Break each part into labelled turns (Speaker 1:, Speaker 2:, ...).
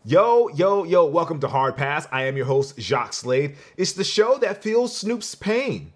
Speaker 1: Yo, yo, yo, welcome to Hard Pass. I am your host, Jacques Slade. It's the show that feels Snoop's pain.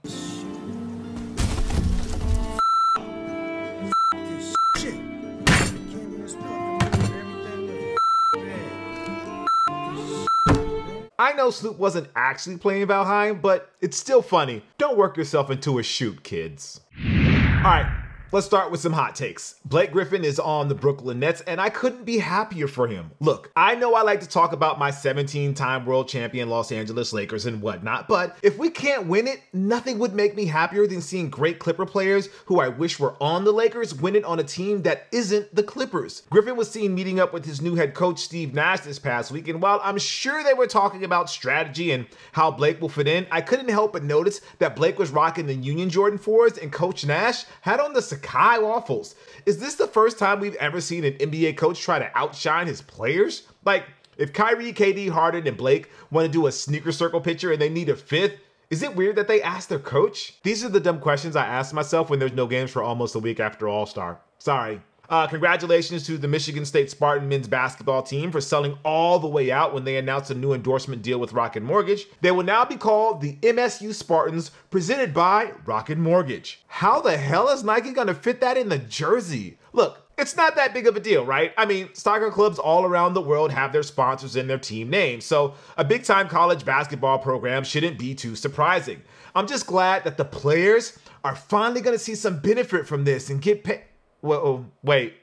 Speaker 1: I know Snoop wasn't actually playing Valheim, but it's still funny. Don't work yourself into a shoot, kids. All right. Let's start with some hot takes. Blake Griffin is on the Brooklyn Nets, and I couldn't be happier for him. Look, I know I like to talk about my 17-time world champion Los Angeles Lakers and whatnot, but if we can't win it, nothing would make me happier than seeing great Clipper players who I wish were on the Lakers win it on a team that isn't the Clippers. Griffin was seen meeting up with his new head coach Steve Nash this past week, and while I'm sure they were talking about strategy and how Blake will fit in, I couldn't help but notice that Blake was rocking the Union Jordan 4s and Coach Nash had on the Sakai waffles. Is this the first time we've ever seen an NBA coach try to outshine his players? Like, if Kyrie, KD, Harden, and Blake want to do a sneaker circle picture and they need a fifth, is it weird that they asked their coach? These are the dumb questions I ask myself when there's no games for almost a week after All-Star. Sorry. Congratulations to the Michigan State Spartan men's basketball team for selling all the way out when they announced a new endorsement deal with Rocket Mortgage. They will now be called the MSU Spartans, presented by Rocket Mortgage. How the hell is Nike gonna fit that in the jersey? Look, it's not that big of a deal, right? I mean, soccer clubs all around the world have their sponsors in their team names, so a big-time college basketball program shouldn't be too surprising. I'm just glad that the players are finally gonna see some benefit from this and get paid. Well, wait,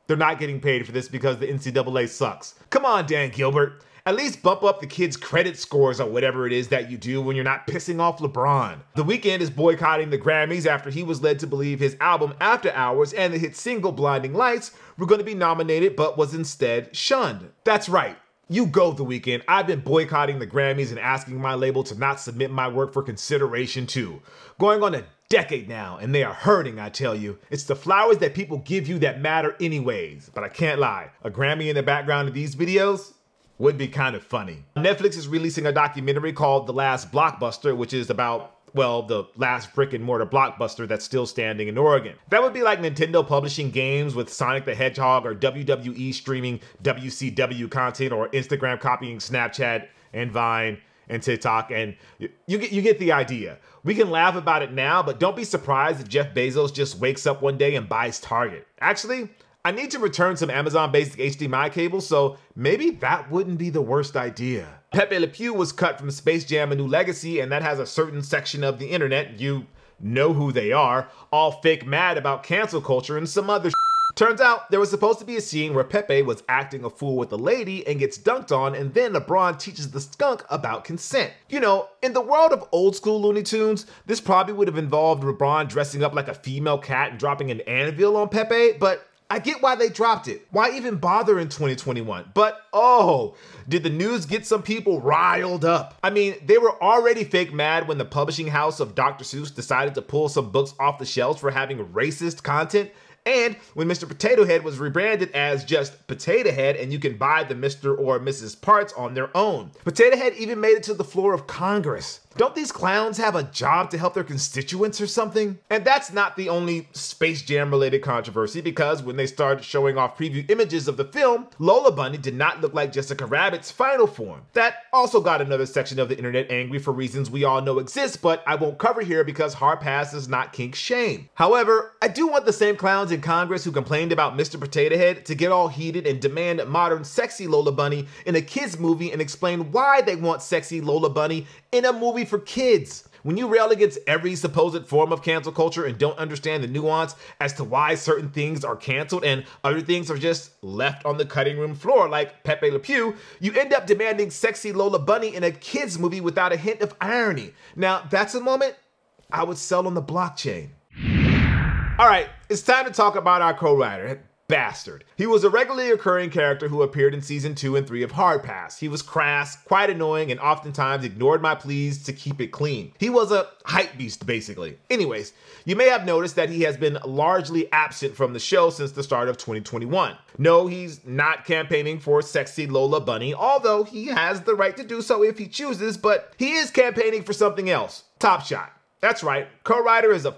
Speaker 1: they're not getting paid for this because the NCAA sucks. Come on, Dan Gilbert. At least bump up the kids' credit scores or whatever it is that you do when you're not pissing off LeBron. The Weeknd is boycotting the Grammys after he was led to believe his album After Hours and the hit single Blinding Lights were going to be nominated but was instead shunned. That's right. You go, The Weeknd. I've been boycotting the Grammys and asking my label to not submit my work for consideration too. Going on a decade now, and they are hurting, I tell you. It's the flowers that people give you that matter anyways. But I can't lie, a Grammy in the background of these videos would be kind of funny. Netflix is releasing a documentary called The Last Blockbuster, which is about, well, the last brick and mortar blockbuster that's still standing in Oregon. That would be like Nintendo publishing games with Sonic the Hedgehog, or WWE streaming WCW content, or Instagram copying Snapchat and Vine and TikTok, and you get the idea. We can laugh about it now, but don't be surprised if Jeff Bezos just wakes up one day and buys Target. Actually, I need to return some Amazon Basic HDMI cables, so maybe that wouldn't be the worst idea. Pepe Le Pew was cut from Space Jam: A New Legacy, and that has a certain section of the internet, you know who they are, all fake mad about cancel culture and some other shit. Turns out there was supposed to be a scene where Pepe was acting a fool with a lady and gets dunked on, and then LeBron teaches the skunk about consent. You know, in the world of old school Looney Tunes, this probably would have involved LeBron dressing up like a female cat and dropping an anvil on Pepe, but I get why they dropped it. Why even bother in 2021? But oh, did the news get some people riled up? I mean, they were already fake mad when the publishing house of Dr. Seuss decided to pull some books off the shelves for having racist content. And when Mr. Potato Head was rebranded as just Potato Head, and you can buy the Mr. or Mrs. parts on their own. Potato Head even made it to the floor of Congress. Don't these clowns have a job to help their constituents or something? And that's not the only Space Jam related controversy, because when they started showing off preview images of the film, Lola Bunny did not look like Jessica Rabbit's final form. That also got another section of the internet angry for reasons we all know exist, but I won't cover here because Hard Pass is not kink shame. However, I do want the same clowns in Congress who complained about Mr. Potato Head to get all heated and demand modern sexy Lola Bunny in a kids movie and explain why they want sexy Lola Bunny in a movie for kids. When you rail against every supposed form of cancel culture and don't understand the nuance as to why certain things are canceled and other things are just left on the cutting room floor like Pepe Le Pew, you end up demanding sexy Lola Bunny in a kids movie without a hint of irony. Now, that's a moment I would sell on the blockchain. All right, it's time to talk about our co-writer. Bastard. He was a regularly occurring character who appeared in season 2 and 3 of Hard Pass. He was crass, quite annoying, and oftentimes ignored my pleas to keep it clean. He was a hype beast, basically. Anyways, you may have noticed that he has been largely absent from the show since the start of 2021. No, he's not campaigning for sexy Lola Bunny, although he has the right to do so if he chooses, but he is campaigning for something else. Top Shot. That's right, co-writer is a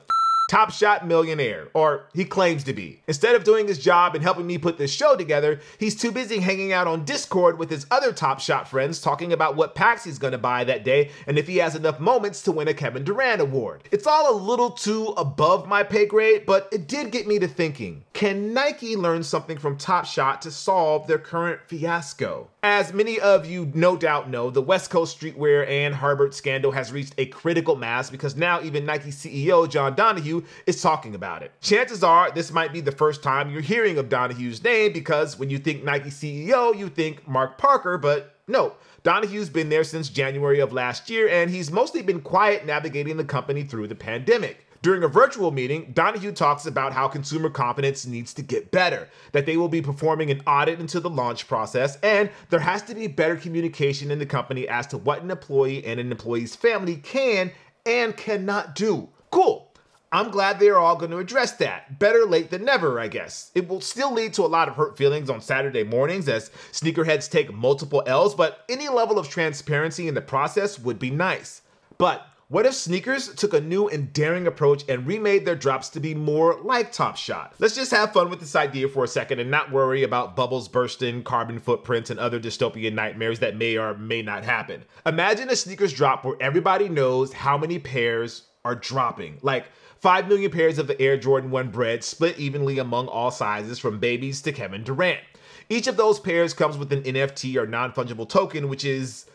Speaker 1: Top Shot millionaire, or he claims to be. Instead of doing his job and helping me put this show together, he's too busy hanging out on Discord with his other Top Shot friends talking about what packs he's gonna buy that day and if he has enough moments to win a Kevin Durant award. It's all a little too above my pay grade, but it did get me to thinking, can Nike learn something from Top Shot to solve their current fiasco? As many of you no doubt know, the West Coast streetwear and Harbert scandal has reached a critical mass because now even Nike CEO John Donahue is talking about it. Chances are this might be the first time you're hearing of Donahue's name because when you think Nike CEO, you think Mark Parker, but no. Donahue's been there since January of last year, and he's mostly been quiet navigating the company through the pandemic. During a virtual meeting, Donahue talks about how consumer confidence needs to get better, that they will be performing an audit into the launch process, and there has to be better communication in the company as to what an employee and an employee's family can and cannot do. Cool. I'm glad they're all going to address that. Better late than never, I guess. It will still lead to a lot of hurt feelings on Saturday mornings as sneakerheads take multiple L's, but any level of transparency in the process would be nice. But what if sneakers took a new and daring approach and remade their drops to be more like Top Shot? Let's just have fun with this idea for a second and not worry about bubbles bursting, carbon footprints, and other dystopian nightmares that may or may not happen. Imagine a sneakers drop where everybody knows how many pairs are dropping. Like 5 million pairs of the Air Jordan 1 bread split evenly among all sizes from babies to Kevin Durant. Each of those pairs comes with an NFT or non-fungible token, which is,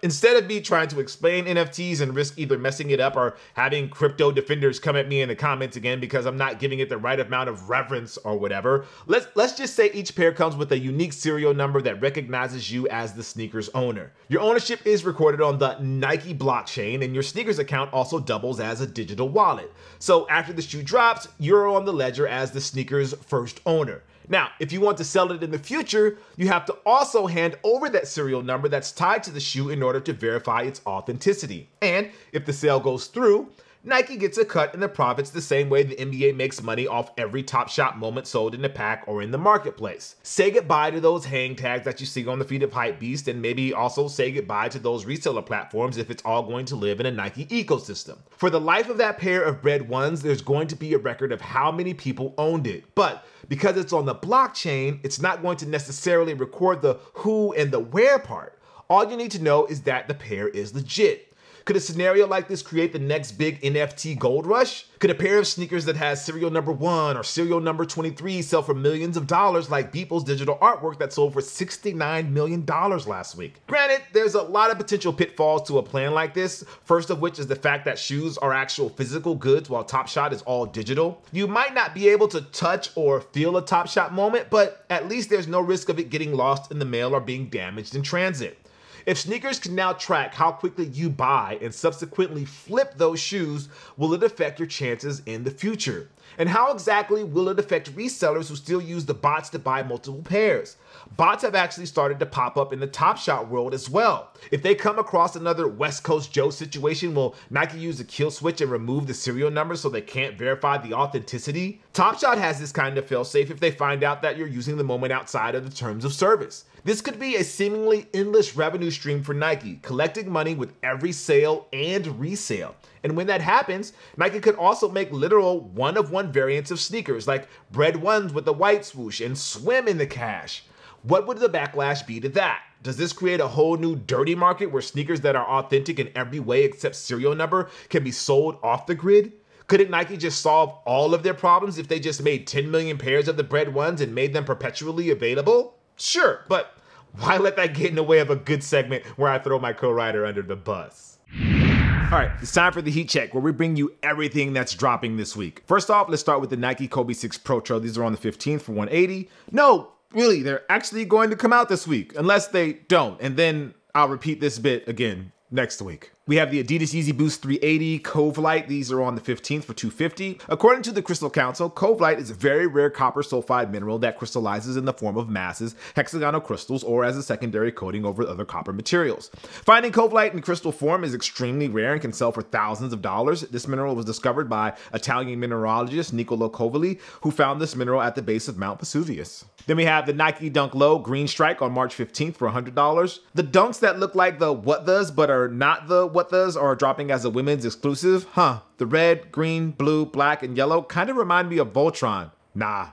Speaker 1: instead of me trying to explain NFTs and risk either messing it up or having crypto defenders come at me in the comments again because I'm not giving it the right amount of reverence or whatever, let's just say each pair comes with a unique serial number that recognizes you as the sneakers owner. Your ownership is recorded on the Nike blockchain, and your sneakers account also doubles as a digital wallet. So after the shoe drops, you're on the ledger as the sneakers' first owner. Now, if you want to sell it in the future, you have to also hand over that serial number that's tied to the shoe in order to verify its authenticity. And if the sale goes through, Nike gets a cut in the profits the same way the NBA makes money off every Top Shot moment sold in the pack or in the marketplace. Say goodbye to those hang tags that you see on the feet of Hypebeast, and maybe also say goodbye to those reseller platforms if it's all going to live in a Nike ecosystem. For the life of that pair of Bread Ones, there's going to be a record of how many people owned it, but because it's on the blockchain, it's not going to necessarily record the who and the where part. All you need to know is that the pair is legit. Could a scenario like this create the next big NFT gold rush? Could a pair of sneakers that has serial number 1 or serial number 23 sell for millions of dollars like Beeple's digital artwork that sold for $69 million last week? Granted, there's a lot of potential pitfalls to a plan like this, first of which is the fact that shoes are actual physical goods while Top Shot is all digital. You might not be able to touch or feel a Top Shot moment, but at least there's no risk of it getting lost in the mail or being damaged in transit. If sneakers can now track how quickly you buy and subsequently flip those shoes, will it affect your chances in the future? And how exactly will it affect resellers who still use the bots to buy multiple pairs? Bots have actually started to pop up in the Top Shot world as well. If they come across another West Coast Joe situation, will Nike use a kill switch and remove the serial number so they can't verify the authenticity? Top Shot has this kind of failsafe if they find out that you're using the moment outside of the terms of service. This could be a seemingly endless revenue stream for Nike, collecting money with every sale and resale. And when that happens, Nike could also make literal one-of-one variants of sneakers, like Bread Ones with the white swoosh and swim in the cash. What would the backlash be to that? Does this create a whole new dirty market where sneakers that are authentic in every way except serial number can be sold off the grid? Couldn't Nike just solve all of their problems if they just made 10 million pairs of the Bread Ones and made them perpetually available? Sure, but why let that get in the way of a good segment where I throw my co-writer under the bus? All right, it's time for the heat check where we bring you everything that's dropping this week. First off, let's start with the Nike Kobe 6 PROTRO. These are on the 15th for $180. No, really, they're actually going to come out this week, unless they don't. And then I'll repeat this bit again next week. We have the Adidas Yeezy Boost 380 Cove Light. These are on the 15th for $250. According to the Crystal Council, Cove Light is a very rare copper sulfide mineral that crystallizes in the form of masses, hexagonal crystals, or as a secondary coating over other copper materials. Finding Cove Light in crystal form is extremely rare and can sell for thousands of dollars. This mineral was discovered by Italian mineralogist Niccolo Covoli, who found this mineral at the base of Mount Vesuvius. Then we have the Nike Dunk Low Green Strike on March 15th for $100. The dunks that look like the What Does but are not the What What Does are dropping as a women's exclusive? Huh, the red, green, blue, black, and yellow kind of remind me of Voltron. Nah,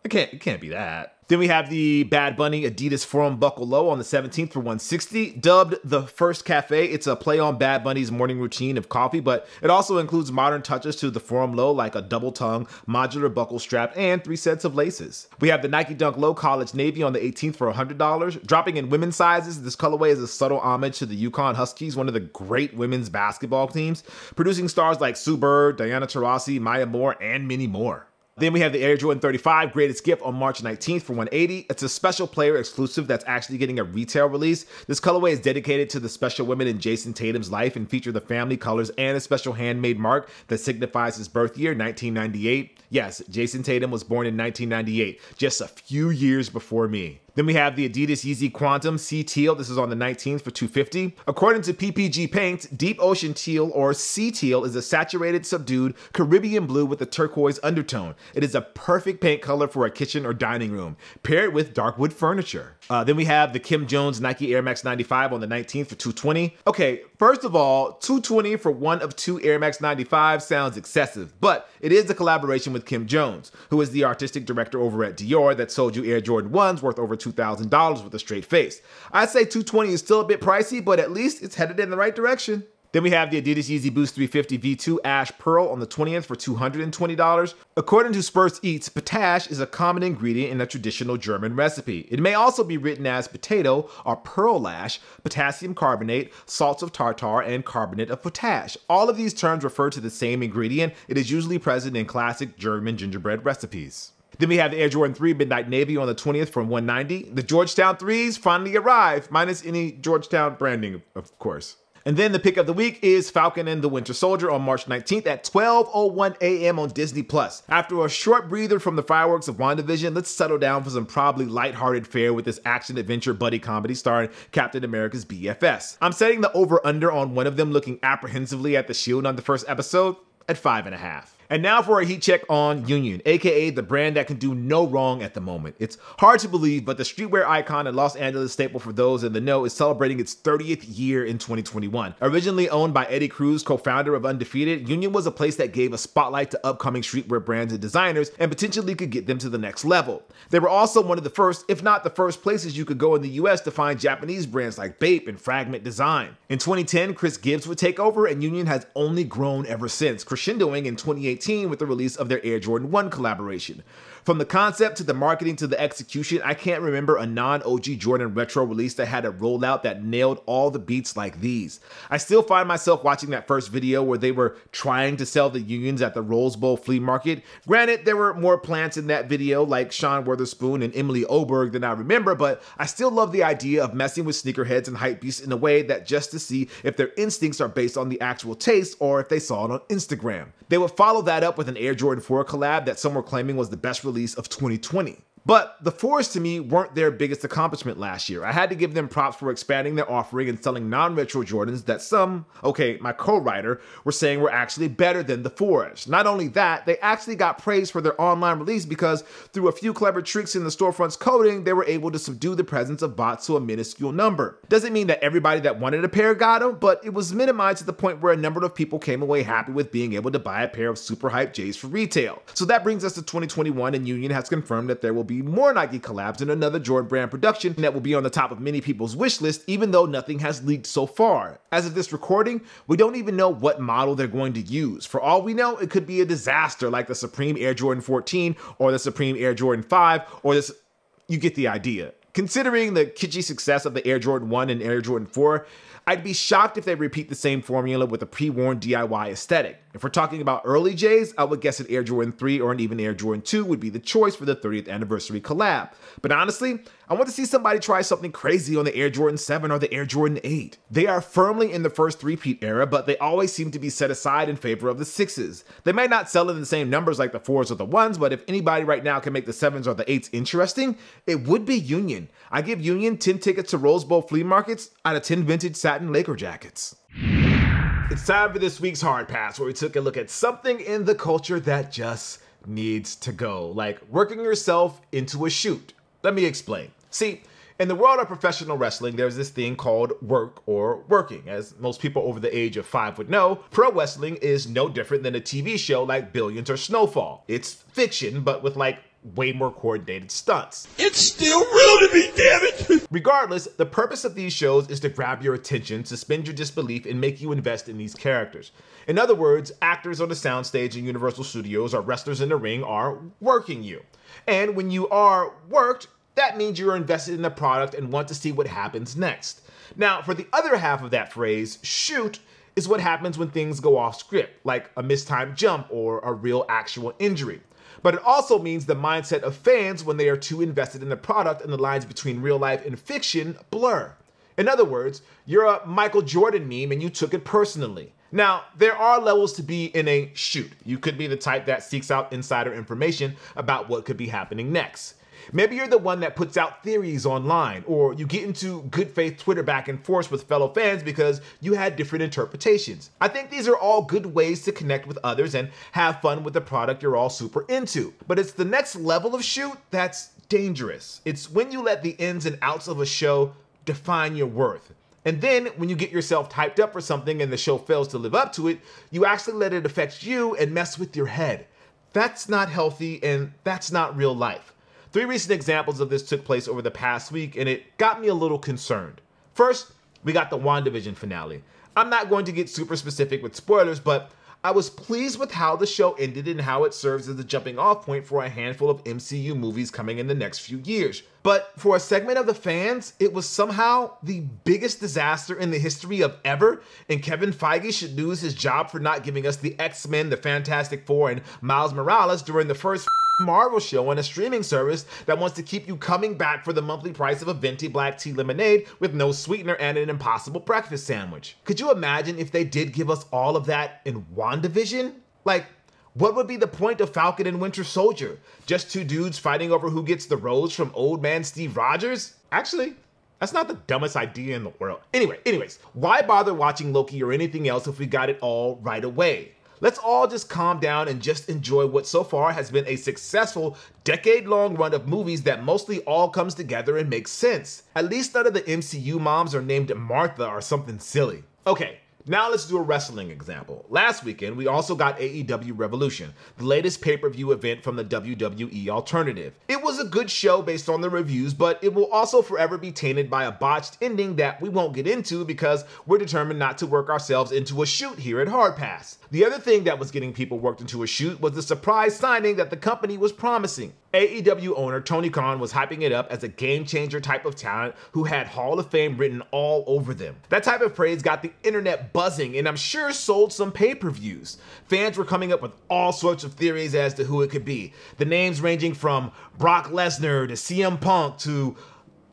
Speaker 1: it can't be that. Then we have the Bad Bunny Adidas Forum Buckle Low on the 17th for $160. Dubbed the First Cafe, it's a play on Bad Bunny's morning routine of coffee, but it also includes modern touches to the Forum Low like a double tongue, modular buckle strap, and 3 sets of laces. We have the Nike Dunk Low College Navy on the 18th for $100. Dropping in women's sizes, this colorway is a subtle homage to the Yukon Huskies, one of the great women's basketball teams, producing stars like Sue Bird, Diana Taurasi, Maya Moore, and many more. Then we have the Air Jordan 35 Greatest Gift on March 19th for $180. It's a special player exclusive that's actually getting a retail release. This colorway is dedicated to the special women in Jason Tatum's life and feature the family colors and a special handmade mark that signifies his birth year, 1998. Yes, Jason Tatum was born in 1998, just a few years before me. Then we have the Adidas Yeezy Quantum Sea Teal. This is on the 19th for $250. According to PPG Paint, Deep Ocean Teal or Sea Teal is a saturated, subdued Caribbean blue with a turquoise undertone. It is a perfect paint color for a kitchen or dining room. Pair it with dark wood furniture. Then we have the Kim Jones Nike Air Max 95 on the 19th for $220. Okay, first of all, $220 for one of 2 Air Max 95 sounds excessive, but it is a collaboration with Kim Jones, who is the artistic director over at Dior that sold you Air Jordan 1s worth over $2,000 with a straight face. I'd say $220 is still a bit pricey, but at least it's headed in the right direction. Then we have the Adidas Yeezy Boost 350 V2 Ash Pearl on the 20th for $220. According to Spurs Eats, potash is a common ingredient in a traditional German recipe. It may also be written as potato or pearl ash, potassium carbonate, salts of tartar, and carbonate of potash. All of these terms refer to the same ingredient. It is usually present in classic German gingerbread recipes. Then we have the Air Jordan 3 Midnight Navy on the 20th for $190. The Georgetown 3s finally arrived, minus any Georgetown branding, of course. And then the pick of the week is Falcon and the Winter Soldier on March 19th at 12:01 a.m. on Disney+. After a short breather from the fireworks of WandaVision, let's settle down for some probably lighthearted fare with this action-adventure buddy comedy starring Captain America's BFFs. I'm setting the over-under on one of them looking apprehensively at the shield on the first episode at 5.5. And now for a heat check on Union, aka the brand that can do no wrong at the moment. It's hard to believe, but the streetwear icon and Los Angeles staple for those in the know is celebrating its 30th year in 2021. Originally owned by Eddie Cruz, co-founder of Undefeated, Union was a place that gave a spotlight to upcoming streetwear brands and designers and potentially could get them to the next level. They were also one of the first, if not the first places you could go in the US to find Japanese brands like Bape and Fragment Design. In 2010, Chris Gibbs would take over and Union has only grown ever since, crescendoing in 2018 with the release of their Air Jordan 1 collaboration. From the concept to the marketing to the execution, I can't remember a non-OG Jordan retro release that had a rollout that nailed all the beats like these. I still find myself watching that first video where they were trying to sell the Unions at the Rose Bowl flea market. Granted, there were more plants in that video like Sean Witherspoon and Emily Oberg than I remember, but I still love the idea of messing with sneakerheads and hypebeasts in a way that just to see if their instincts are based on the actual taste or if they saw it on Instagram. They would follow that up with an Air Jordan 4 collab that some were claiming was the best release of 2020. But the 4s to me weren't their biggest accomplishment last year. I had to give them props for expanding their offering and selling non-retro Jordans that some, okay, my co-writer, were saying were actually better than the 4s. Not only that, they actually got praise for their online release because through a few clever tricks in the storefront's coding, they were able to subdue the presence of bots to a minuscule number. Doesn't mean that everybody that wanted a pair got them, but it was minimized to the point where a number of people came away happy with being able to buy a pair of super hype J's for retail. So that brings us to 2021, and Union has confirmed that there will be more Nike collabs and another Jordan brand production that will be on the top of many people's wish list, even though nothing has leaked so far. As of this recording, we don't even know what model they're going to use. For all we know, it could be a disaster like the Supreme Air Jordan 14 or the Supreme Air Jordan 5 or this, you get the idea. Considering the kitschy success of the Air Jordan 1 and Air Jordan 4, I'd be shocked if they repeat the same formula with a pre-worn DIY aesthetic. If we're talking about early J's, I would guess an Air Jordan 3 or an even Air Jordan 2 would be the choice for the 30th anniversary collab. But honestly, I want to see somebody try something crazy on the Air Jordan 7 or the Air Jordan 8. They are firmly in the first three-peat era, but they always seem to be set aside in favor of the 6s. They might not sell in the same numbers like the 4s or the 1s, but if anybody right now can make the 7s or the 8s interesting, it would be Union. I give Union 10 tickets to Rose Bowl flea markets out of 10 vintage satin Laker jackets. It's time for this week's Hard Pass, where we took a look at something in the culture that just needs to go, like working yourself into a shoot. Let me explain. See, In the world of professional wrestling, there's this thing called work or working. As most people over the age of 5 would know, pro wrestling is no different than a TV show like Billions or Snowfall. It's fiction, but with like way more coordinated stunts.
Speaker 2: It's still real to me, damn it!
Speaker 1: Regardless, the purpose of these shows is to grab your attention, suspend your disbelief, and make you invest in these characters. In other words, actors on the soundstage in Universal Studios or wrestlers in the ring are working you. And when you are worked, that means you're invested in the product and want to see what happens next. Now, for the other half of that phrase, shoot, is what happens when things go off script, like a mistimed jump or a real actual injury. But it also means the mindset of fans when they are too invested in the product and the lines between real life and fiction blur. In other words, you're a Michael Jordan meme and you took it personally. Now, there are levels to be in a shoot. You could be the type that seeks out insider information about what could be happening next. Maybe you're the one that puts out theories online, or you get into good faith Twitter back and forth with fellow fans because you had different interpretations. I think these are all good ways to connect with others and have fun with the product you're all super into. But it's the next level of shoot that's dangerous. It's when you let the ins and outs of a show define your worth. And then when you get yourself hyped up for something and the show fails to live up to it, you actually let it affect you and mess with your head. That's not healthy and that's not real life. 3 recent examples of this took place over the past week, and it got me a little concerned. First, we got the WandaVision finale. I'm not going to get super specific with spoilers, but I was pleased with how the show ended and how it serves as a jumping off point for a handful of MCU movies coming in the next few years. But for a segment of the fans, it was somehow the biggest disaster in the history of ever, and Kevin Feige should lose his job for not giving us the X-Men, the Fantastic Four, and Miles Morales during the first Marvel show on a streaming service that wants to keep you coming back for the monthly price of a venti black tea lemonade with no sweetener and an impossible breakfast sandwich. Could you imagine if they did give us all of that in WandaVision? Like, what would be the point of Falcon and Winter Soldier? Just 2 dudes fighting over who gets the rose from old man Steve Rogers? Actually, that's not the dumbest idea in the world. Anyways, why bother watching Loki or anything else if we got it all right away? Let's all just calm down and just enjoy what so far has been a successful decade-long run of movies that mostly all comes together and makes sense. At least none of the MCU moms are named Martha or something silly. Okay, now let's do a wrestling example. Last weekend, we also got AEW Revolution, the latest pay-per-view event from the WWE alternative. It was a good show based on the reviews, but it will also forever be tainted by a botched ending that we won't get into because we're determined not to work ourselves into a shoot here at Hard Pass. The other thing that was getting people worked into a shoot was the surprise signing that the company was promising. AEW owner Tony Khan was hyping it up as a game-changer type of talent who had Hall of Fame written all over them. That type of praise got the internet buzzing and I'm sure sold some pay-per-views. Fans were coming up with all sorts of theories as to who it could be. The names ranging from Brock Lesnar to CM Punk to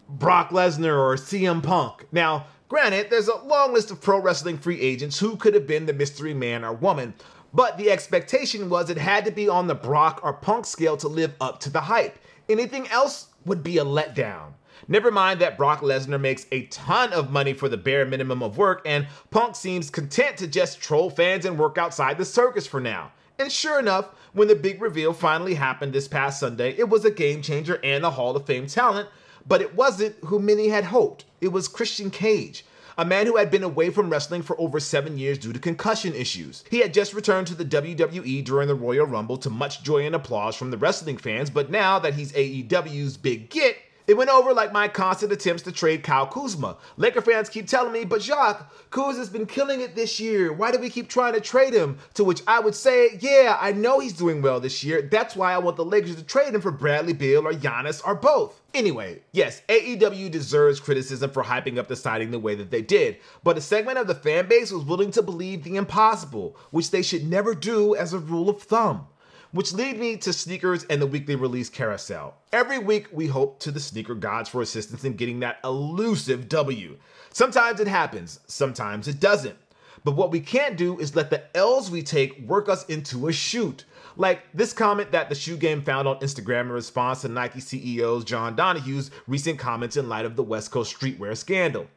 Speaker 1: Brock Lesnar or CM Punk. Now, granted, there's a long list of pro wrestling free agents who could have been the mystery man or woman, but the expectation was it had to be on the Brock or Punk scale to live up to the hype. Anything else would be a letdown. Never mind that Brock Lesnar makes a ton of money for the bare minimum of work, and Punk seems content to just troll fans and work outside the circus for now. And sure enough, when the big reveal finally happened this past Sunday, it was a game changer and a Hall of Fame talent, but it wasn't who many had hoped. It was Christian Cage, a man who had been away from wrestling for over 7 years due to concussion issues. He had just returned to the WWE during the Royal Rumble to much joy and applause from the wrestling fans, but now that he's AEW's big get, it went over like my constant attempts to trade Kyle Kuzma. Laker fans keep telling me, but Jacques, Kuz has been killing it this year. Why do we keep trying to trade him? To which I would say, yeah, I know he's doing well this year. That's why I want the Lakers to trade him for Bradley Beal or Giannis or both. Anyway, yes, AEW deserves criticism for hyping up the signing the way that they did, but a segment of the fan base was willing to believe the impossible, which they should never do as a rule of thumb. Which lead me to sneakers and the weekly release carousel. Every week, we hope to the sneaker gods for assistance in getting that elusive W. Sometimes it happens, sometimes it doesn't. But what we can't do is let the L's we take work us into a shoot. Like this comment that the Shoe Game found on Instagram in response to Nike CEO's John Donahue's recent comments in light of the West Coast streetwear scandal.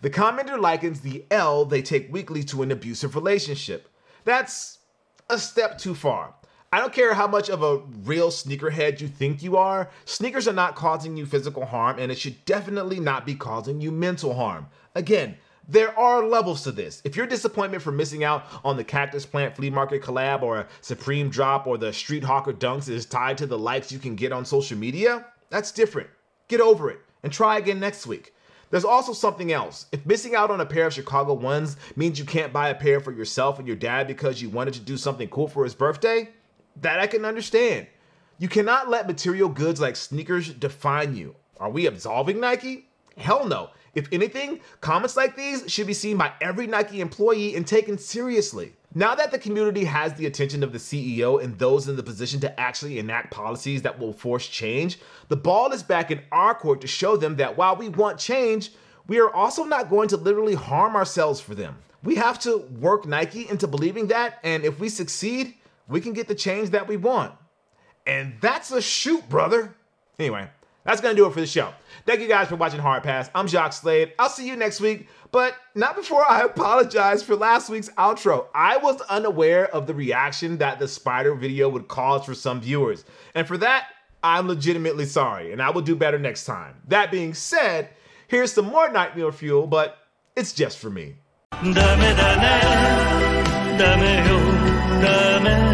Speaker 1: The commenter likens the L they take weekly to an abusive relationship. That's a step too far. I don't care how much of a real sneakerhead you think you are, sneakers are not causing you physical harm, and it should definitely not be causing you mental harm. Again, there are levels to this. If your disappointment for missing out on the Cactus Plant Flea Market collab or a Supreme drop or the Street Hawker dunks is tied to the likes you can get on social media, that's different. Get over it and try again next week. There's also something else. If missing out on a pair of Chicago 1s means you can't buy a pair for yourself and your dad because you wanted to do something cool for his birthday, that I can understand. You cannot let material goods like sneakers define you. Are we absolving Nike? Hell no. If anything, comments like these should be seen by every Nike employee and taken seriously. Now that the community has the attention of the CEO and those in the position to actually enact policies that will force change, the ball is back in our court to show them that while we want change, we are also not going to literally harm ourselves for them. We have to work Nike into believing that, and if we succeed, we can get the change that we want. And that's a shoot, brother. Anyway, that's gonna do it for the show. Thank you guys for watching Hard Pass. I'm Jacques Slade. I'll see you next week, but not before I apologize for last week's outro. I was unaware of the reaction that the spider video would cause for some viewers. And for that, I'm legitimately sorry, and I will do better next time. That being said, here's some more nightmare fuel, but it's just for me.
Speaker 3: Dame, dame, dame, dame.